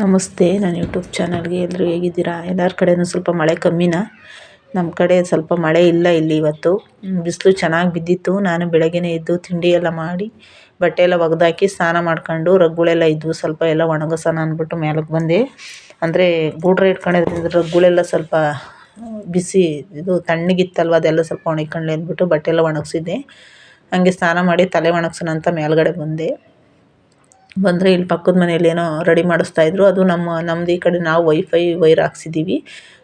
ನಮಸ್ತೆ, ನನ್ನ ಯೂಟ್ಯೂಬ್ ಚಾನಲ್ಗೆ ಎಲ್ಲರೂ ಹೇಗಿದ್ದೀರಾ? ಎಲ್ಲರ ಕಡೆಯೂ ಸ್ವಲ್ಪ ಮಳೆ ಕಮ್ಮಿನಾ? ನಮ್ಮ ಕಡೆ ಸ್ವಲ್ಪ ಮಳೆ ಇಲ್ಲ ಇಲ್ಲಿ ಇವತ್ತು. ಬಿಸಿಲು ಚೆನ್ನಾಗಿ ಬಿದ್ದಿತ್ತು. ನಾನು ಬೆಳಗ್ಗೆನೇ ಎದ್ದು ತಿಂಡಿ ಎಲ್ಲ ಮಾಡಿ ಬಟ್ಟೆ ಎಲ್ಲ ಒಗೆದಾಕಿ ಸ್ನಾನ ಮಾಡ್ಕೊಂಡು ರಗ್ಗುಗಳೆಲ್ಲ ಇದ್ವು, ಸ್ವಲ್ಪ ಎಲ್ಲ ಒಣಗಿಸೋಣ ಅಂದ್ಬಿಟ್ಟು ಮೇಲಕ್ಕೆ ಬಂದೆ. ಅಂದರೆ ಗೂಡ್ರೆ ಇಟ್ಕೊಂಡಿದ್ರಿಂದ ರಗ್ಗುಗಳೆಲ್ಲ ಸ್ವಲ್ಪ ಬಿಸಿ ಇದು ತಣ್ಣಗಿತ್ತಲ್ವ, ಅದೆಲ್ಲ ಸ್ವಲ್ಪ ಒಣಗಿಕೊಳ್ಳಿ ಅಂದ್ಬಿಟ್ಟು ಬಟ್ಟೆ ಎಲ್ಲ ಒಣಗಿಸಿದ್ದೆ. ಹಂಗೆ ಸ್ನಾನ ಮಾಡಿ ತಲೆ ಒಣಗ್ಸೋಣ ಅಂತ ಮೇಲ್ಗಡೆ ಬಂದೆ. ಬಂದರೆ ಇಲ್ಲಿ ಪಕ್ಕದ ಮನೇಲಿ ಏನೋ ರೆಡಿ ಮಾಡಿಸ್ತಾಯಿದ್ರು. ಅದು ನಮ್ಮದು ಈ ಕಡೆ ನಾವು ವೈಫೈ ವೈರ್ ಹಾಕ್ಸಿದ್ದೀವಿ,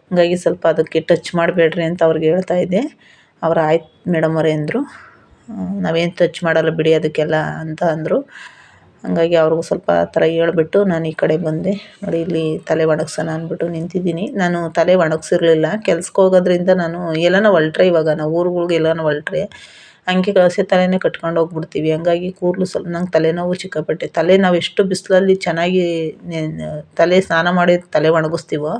ಹಾಗಾಗಿ ಸ್ವಲ್ಪ ಅದಕ್ಕೆ ಟಚ್ ಮಾಡಬೇಡ್ರಿ ಅಂತ ಅವ್ರಿಗೆ ಹೇಳ್ತಾಯಿದ್ದೆ. ಅವ್ರು ಆಯ್ತು ಮೇಡಮ್ ಅವರೇ ಅಂದರು. ನಾವೇನು ಟಚ್ ಮಾಡಲ್ಲ ಬಿಡಿ ಅದಕ್ಕೆಲ್ಲ ಅಂತ ಅಂದರು. ಹಾಗಾಗಿ ಅವ್ರಿಗೂ ಸ್ವಲ್ಪ ಆ ಥರ ಹೇಳ್ಬಿಟ್ಟು ನಾನು ಈ ಕಡೆ ಬಂದೆ. ನೋಡಿ ಇಲ್ಲಿ ತಲೆ ಒಣಗ್ಸೋಣ ಅಂದ್ಬಿಟ್ಟು ನಿಂತಿದ್ದೀನಿ. ನಾನು ತಲೆ ಒಣಗಿಸಿರಲಿಲ್ಲ, ಕೆಲ್ಸಕ್ಕೆ ಹೋಗೋದ್ರಿಂದ ನಾನು ಎಲ್ಲಾನ ಹೊಲ್ಟ್ರೆ, ಇವಾಗ ನಾವು ಊರುಗಳಿಗೆ ಎಲ್ಲಾನ ಹೊಲ್ಟ್ರೆ ಹಂಗೆ ಹಸೆ ತಲೆನೇ ಕಟ್ಕೊಂಡು ಹೋಗ್ಬಿಡ್ತೀವಿ. ಹಂಗಾಗಿ ಕೂದಲು ಸ್ವಲ್ಪ ನಂಗೆ ತಲೆನೋವು ಸಿಕ್ಕಾಪಟ್ಟೆ. ತಲೆ ನಾವು ಎಷ್ಟು ಬಿಸಿಲಲ್ಲಿ ಚೆನ್ನಾಗಿ ತಲೆ ಸ್ನಾನ ಮಾಡಿ ತಲೆ ಒಣಗಿಸ್ತೀವೋ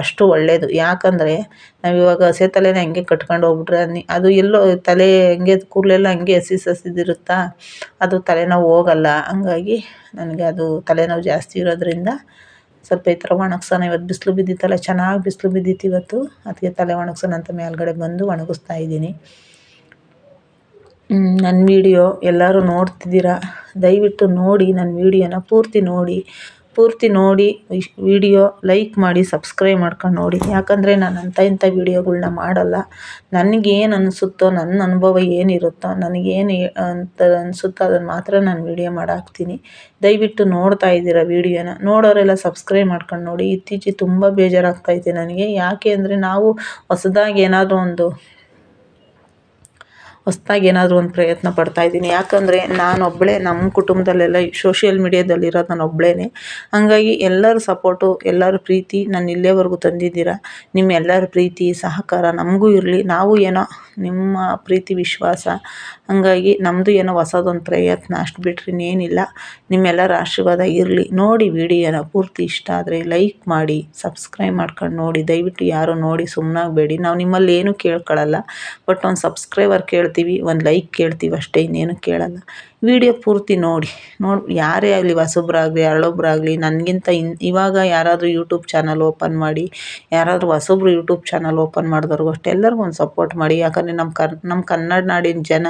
ಅಷ್ಟು ಒಳ್ಳೆಯದು. ಯಾಕಂದರೆ ನಾವಿವಾಗ ಹಸೆ ತಲೆನೇ ಹಂಗೆ ಕಟ್ಕೊಂಡು ಹೋಗ್ಬಿಟ್ರೆ ಅದು ಎಲ್ಲೋ ತಲೆ ಹಂಗೆ ಕೂದಲೆಲ್ಲ ಹಂಗೆ ಹಸಿದಿರುತ್ತಾ, ಅದು ತಲೆನೋವು ಹೋಗಲ್ಲ. ಹಂಗಾಗಿ ನನಗೆ ಅದು ತಲೆನೋವು ಜಾಸ್ತಿ ಇರೋದ್ರಿಂದ ಸ್ವಲ್ಪ ಈ ಥರ ಒಣಗ್ಸೋಣ, ಇವತ್ತು ಬಿಸಿಲು ಬಿದ್ದಿತ್ತಲ್ಲ, ಚೆನ್ನಾಗಿ ಬಿಸಿಲು ಬಿದ್ದಿತ್ತು ಇವತ್ತು, ಅದಕ್ಕೆ ತಲೆ ಒಣಗ್ಸೋಣ ಅಂತ ಮೇಲ್ಗಡೆ ಬಂದು ಒಣಗಿಸ್ತಾ ಇದ್ದೀನಿ. ನನ್ನ ವೀಡಿಯೋ ಎಲ್ಲರೂ ನೋಡ್ತಿದ್ದೀರಾ, ದಯವಿಟ್ಟು ನೋಡಿ ನನ್ನ ವೀಡಿಯೋನ ಪೂರ್ತಿ ನೋಡಿ ವೀಡಿಯೋ ಲೈಕ್ ಮಾಡಿ ಸಬ್ಸ್ಕ್ರೈಬ್ ಮಾಡ್ಕೊಂಡು ನೋಡಿ. ಯಾಕಂದರೆ ನಾನು ಇಂಥ ವೀಡಿಯೋಗಳ್ನ ಮಾಡಲ್ಲ. ನನಗೇನು ಅನಿಸುತ್ತೋ, ನನ್ನ ಅನುಭವ ಏನಿರುತ್ತೋ, ನನಗೇನು ಅಂತ ಅನಿಸುತ್ತೋ ಅದನ್ನು ಮಾತ್ರ ನಾನು ವೀಡಿಯೋ ಮಾಡಾಕ್ತೀನಿ. ದಯವಿಟ್ಟು ನೋಡ್ತಾ ಇದ್ದೀರಾ ವೀಡಿಯೋನ, ನೋಡೋರೆಲ್ಲ ಸಬ್ಸ್ಕ್ರೈಬ್ ಮಾಡ್ಕೊಂಡು ನೋಡಿ. ಇತ್ತೀಚೆಗೆ ತುಂಬ ಬೇಜಾರಾಗ್ತಾಯಿದೆ ನನಗೆ. ಯಾಕೆ ಅಂದರೆ ನಾವು ಹೊಸದಾಗಿ ಏನಾದರೂ ಒಂದು ಪ್ರಯತ್ನ ಪಡ್ತಾಯಿದ್ದೀನಿ. ಯಾಕಂದರೆ ನಾನೊಬ್ಬಳೇ, ನಮ್ಮ ಕುಟುಂಬದಲ್ಲೆಲ್ಲ ಸೋಷಿಯಲ್ ಮೀಡಿಯಾದಲ್ಲಿರೋದು ನಾನು ಒಬ್ಬಳೇ. ಹಾಗಾಗಿ ಎಲ್ಲರ ಸಪೋರ್ಟು, ಎಲ್ಲರ ಪ್ರೀತಿ ನನ್ನ ಇಲ್ಲಿಯವರೆಗೂ ತಂದಿದ್ದೀರಾ. ನಿಮ್ಮೆಲ್ಲರ ಪ್ರೀತಿ ಸಹಕಾರ ನಮಗೂ ಇರಲಿ. ನಾವು ಏನೋ ನಿಮ್ಮ ಪ್ರೀತಿ ವಿಶ್ವಾಸ, ಹಾಗಾಗಿ ನಮ್ಮದು ಏನೋ ಹೊಸದೊಂದು ಪ್ರಯತ್ನ, ಅಷ್ಟು ಬಿಟ್ಟರೆ ಇನ್ನೇನಿಲ್ಲ. ನಿಮ್ಮೆಲ್ಲರ ಆಶೀರ್ವಾದ ಇರಲಿ. ನೋಡಿ ವೀಡಿಯೋನ ಪೂರ್ತಿ ಇಷ್ಟ ಆದರೆ ಲೈಕ್ ಮಾಡಿ ಸಬ್ಸ್ಕ್ರೈಬ್ ಮಾಡ್ಕೊಂಡು ನೋಡಿ. ದಯವಿಟ್ಟು ಯಾರು ನೋಡಿ ಸುಮ್ಮನಾಗಬೇಡಿ. ನಾವು ನಿಮ್ಮಲ್ಲಿ ಏನೂ ಕೇಳ್ಕೊಳ್ಳಲ್ಲ, ಬಟ್ ಒಂದು ಸಬ್ಸ್ಕ್ರೈಬರ್ ಕೇಳ್ತೀವಿ, ಒಂದು ಲೈಕ್ ಕೇಳ್ತೀವಿ ಅಷ್ಟೇ, ಇನ್ನೇನು ಕೇಳಲ್ಲ. ವೀಡಿಯೋ ಪೂರ್ತಿ ನೋಡಿ ಯಾರೇ ಆಗಲಿ, ಹೊಸಬ್ರಾಗಲಿ ಹಳಬ್ರಾಗಲಿ, ನನಗಿಂತ ಇವಾಗ ಯಾರಾದರೂ ಯೂಟ್ಯೂಬ್ ಚಾನಲ್ ಓಪನ್ ಮಾಡಿ, ಯಾರಾದರೂ ಹೊಸಬ್ರು ಯೂಟ್ಯೂಬ್ ಚಾನಲ್ ಓಪನ್ ಮಾಡಿದವ್ರಿಗೂ ಅಷ್ಟೇ ಎಲ್ಲರಿಗೂ ಒಂದು ಸಪೋರ್ಟ್ ಮಾಡಿ. ಯಾಕಂದರೆ ನಮ್ಮ ಕನ್ನಡ ನಾಡಿನ ಜನ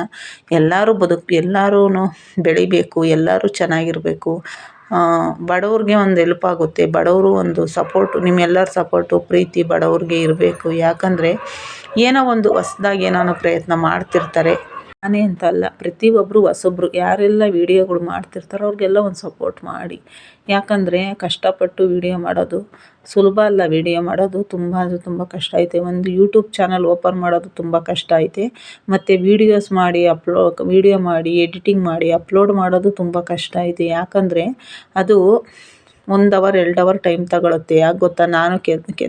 ಎಲ್ಲರೂ ಎಲ್ಲರೂ ಬೆಳಿಬೇಕು, ಎಲ್ಲರೂ ಚೆನ್ನಾಗಿರಬೇಕು. ಬಡವ್ರಿಗೆ ಒಂದು ಹೆಲ್ಪ್ ಆಗುತ್ತೆ, ಬಡವರು ಒಂದು ಸಪೋರ್ಟು, ನಿಮ್ಮೆಲ್ಲರ ಸಪೋರ್ಟು ಪ್ರೀತಿ ಬಡವ್ರಿಗೆ ಇರಬೇಕು. ಯಾಕಂದರೆ ಏನೋ ಒಂದು ಹೊಸ್ದಾಗಿ ಏನೋ ಪ್ರಯತ್ನ ಮಾಡ್ತಿರ್ತಾರೆ. ನಾನೇ ಅಂತ ಅಲ್ಲ, ಪ್ರತಿಯೊಬ್ಬರು ಹೊಸಬ್ರು ಯಾರೆಲ್ಲ ವೀಡಿಯೋಗಳು ಮಾಡ್ತಿರ್ತಾರೋ ಅವ್ರಿಗೆಲ್ಲ ಒಂದು ಸಪೋರ್ಟ್ ಮಾಡಿ. ಯಾಕಂದರೆ ಕಷ್ಟಪಟ್ಟು ವೀಡಿಯೋ ಮಾಡೋದು ಸುಲಭ ಅಲ್ಲ. ವೀಡಿಯೋ ಮಾಡೋದು ತುಂಬ ಅಂದರೆ ತುಂಬ ಕಷ್ಟ ಐತೆ. ಒಂದು ಯೂಟ್ಯೂಬ್ ಚಾನಲ್ ಓಪನ್ ಮಾಡೋದು ತುಂಬ ಕಷ್ಟ ಐತೆ. ಮತ್ತು ವೀಡಿಯೋಸ್ ಮಾಡಿ ವೀಡಿಯೋ ಮಾಡಿ ಎಡಿಟಿಂಗ್ ಮಾಡಿ ಅಪ್ಲೋಡ್ ಮಾಡೋದು ತುಂಬ ಕಷ್ಟ ಐತೆ. ಯಾಕಂದರೆ ಅದು 1 ಅವರ್ 2 ಅವರ್ ಟೈಮ್ ತಗೊಳುತ್ತೆ. ಯಾಕೆ ಗೊತ್ತಾ,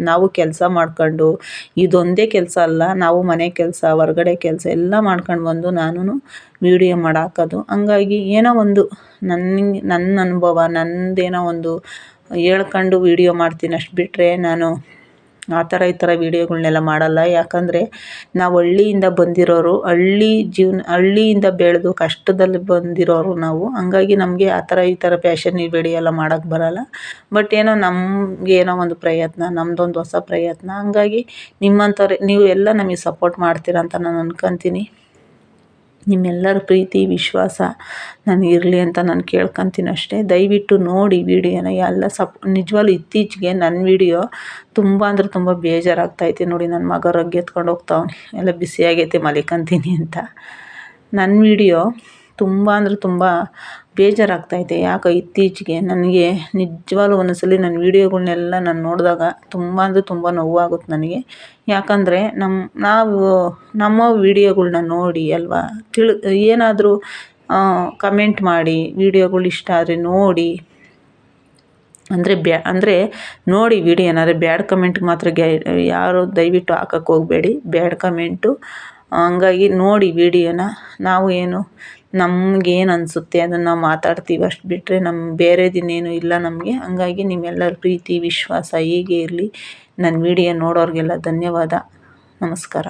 ನಾವು ಕೆಲಸ ಮಾಡ್ಕೊಂಡು, ಇದೊಂದೇ ಕೆಲಸ ಅಲ್ಲ, ನಾವು ಮನೆ ಕೆಲಸ, ಹೊರಗಡೆ ಕೆಲಸ ಎಲ್ಲ ಮಾಡ್ಕೊಂಡು ಬಂದು ನಾನು ವೀಡಿಯೋ ಮಾಡಾಕೋದು. ಹಂಗಾಗಿ ಏನೋ ಒಂದು ನನ್ನ ಅನುಭವ, ನನ್ನದೇನೋ ಒಂದು ಹೇಳ್ಕೊಂಡು ವೀಡಿಯೋ ಮಾಡ್ತೀನಿ, ಅಷ್ಟು ಬಿಟ್ಟರೆ ನಾನು ಆ ಥರ ಈ ಥರ ವೀಡಿಯೋಗಳ್ನೆಲ್ಲ ಮಾಡಲ್ಲ. ಯಾಕಂದರೆ ನಾವು ಹಳ್ಳಿಯಿಂದ ಬಂದಿರೋರು, ಹಳ್ಳಿಯಿಂದ ಬೆಳೆದು ಕಷ್ಟದಲ್ಲಿ ಬಂದಿರೋರು ನಾವು. ಹಂಗಾಗಿ ನಮಗೆ ಆ ಥರ ಈ ಥರ ಫ್ಯಾಷನ್ ವೀಡಿಯೋ ಎಲ್ಲ ಮಾಡೋಕ್ಕೆ ಬರೋಲ್ಲ. ಬಟ್ ಏನೋ ನಮಗೇನೋ ಒಂದು ಪ್ರಯತ್ನ, ನಮ್ಮದೊಂದು ಹೊಸ ಪ್ರಯತ್ನ. ಹಂಗಾಗಿ ನಿಮ್ಮಂಥವ್ರೆ ನೀವು ಎಲ್ಲ ನಮಗೆ ಸಪೋರ್ಟ್ ಮಾಡ್ತೀರ ಅಂತ ನಾನು ಅನ್ಕೊತೀನಿ. ನಿಮ್ಮೆಲ್ಲರ ಪ್ರೀತಿ ವಿಶ್ವಾಸ ನನಗಿರಲಿ ಅಂತ ನಾನು ಕೇಳ್ಕೊತೀನಿ ಅಷ್ಟೇ. ದಯವಿಟ್ಟು ನೋಡಿ ವೀಡಿಯೋನ ಎಲ್ಲ ನಿಜವಾಗ್ಲೂ ಇತ್ತೀಚೆಗೆ ನನ್ನ ವೀಡಿಯೋ ತುಂಬ ಅಂದರೆ ತುಂಬ ಬೇಜಾರಾಗ್ತಾಯಿದೆ. ನೋಡಿ ನನ್ನ ಮಗ ರಗ್ ಎತ್ಕೊಂಡು ಹೋಗ್ತಾವನೆ, ಎಲ್ಲ ಬಿಸಿಯಾಗೈತೆ ಮಲಿಕಂತೀನಿ ಅಂತ. ನನ್ನ ವೀಡಿಯೋ ತುಂಬ ಅಂದರೆ ತುಂಬ ಬೇಜಾರಾಗ್ತಾಯಿದೆ. ಯಾಕೆ ಇತ್ತೀಚೆಗೆ ನನಗೆ ನಿಜವಾಗ್ಲೂ ಒಂದೊಂದ್ಸಲಿ ನನ್ನ ವೀಡಿಯೋಗಳ್ನೆಲ್ಲ ನಾನು ನೋಡಿದಾಗ ತುಂಬ ಅಂದರೆ ತುಂಬ ನೋವಾಗುತ್ತೆ ನನಗೆ. ಯಾಕಂದರೆ ನಮ್ಮ ವೀಡಿಯೋಗಳ್ನ ನೋಡಿ ಅಲ್ವಾ ಏನಾದರೂ ಕಮೆಂಟ್ ಮಾಡಿ, ವೀಡಿಯೋಗಳು ಇಷ್ಟ ಆದರೆ ನೋಡಿ, ಅಂದರೆ ನೋಡಿ ವೀಡಿಯೋನ. ಆದರೆ ಬ್ಯಾಡ್ ಕಮೆಂಟ್ ಮಾತ್ರ ಯಾರು ದಯವಿಟ್ಟು ಹಾಕಕ್ಕೆ ಹೋಗಬೇಡಿ, ಬ್ಯಾಡ್ ಕಮೆಂಟು. ಹಂಗಾಗಿ ನೋಡಿ ವೀಡಿಯೋನ. ನಾವು ಏನು ನಮಗೇನು ಅನಿಸುತ್ತೆ ಅದನ್ನು ನಾವು ಮಾತಾಡ್ತೀವಿ, ಅಷ್ಟು ಬಿಟ್ಟರೆ ಬೇರೆದಿನ್ನೇನು ಇಲ್ಲ ನಮಗೆ. ಹಂಗಾಗಿ ನಿಮ್ಮೆಲ್ಲರ ಪ್ರೀತಿ ವಿಶ್ವಾಸ ಹೀಗೆ ಇರಲಿ. ನನ್ನ ವೀಡಿಯೋ ನೋಡೋರಿಗೆಲ್ಲ ಧನ್ಯವಾದ, ನಮಸ್ಕಾರ.